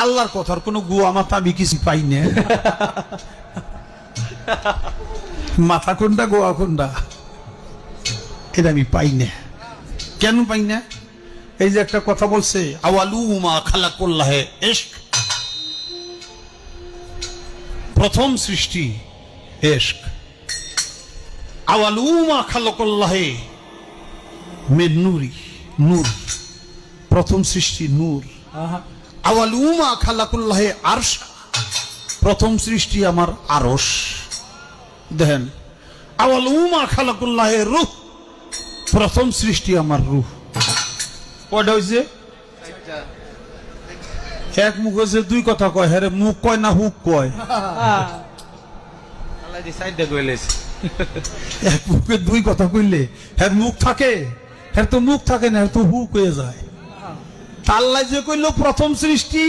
আল্লাহর কথার কোনো গুয়া মাথা আমি কিছু পাই না। মাথা কোনটা গোয়া কোনটা এটা আমি পাই না। কেন পাই না? এই যে একটা কথা বলছে, আওয়ালু মা খালাকুল্লাহে ইশক, প্রথম সৃষ্টি ইশক। আওয়ালু মা খালাকুল্লাহে মিন নূরি, নূর, প্রথম সৃষ্টি নূর। আওয়ালু মা খালাকুল্লাহে আরশ, প্রথম সৃষ্টি আমার আরশ। দেখেন, আওয়ালু মা খালাকুল্লাহে রূহ, প্রথম সৃষ্টি আমার রূহ। কয়টা হয়েছে? এক মুখ হয়েছে, দুই কথা কয়। হ্যাঁ রে, মুখ কয় না হুক কয়? এক মুখে দুই কথা কইলে হ্যাঁ মুখ থাকে? হ্যাঁ তো মুখ থাকে না, তো হুক হয়ে যায়। তাল্লাই যে কইল প্রথম সৃষ্টি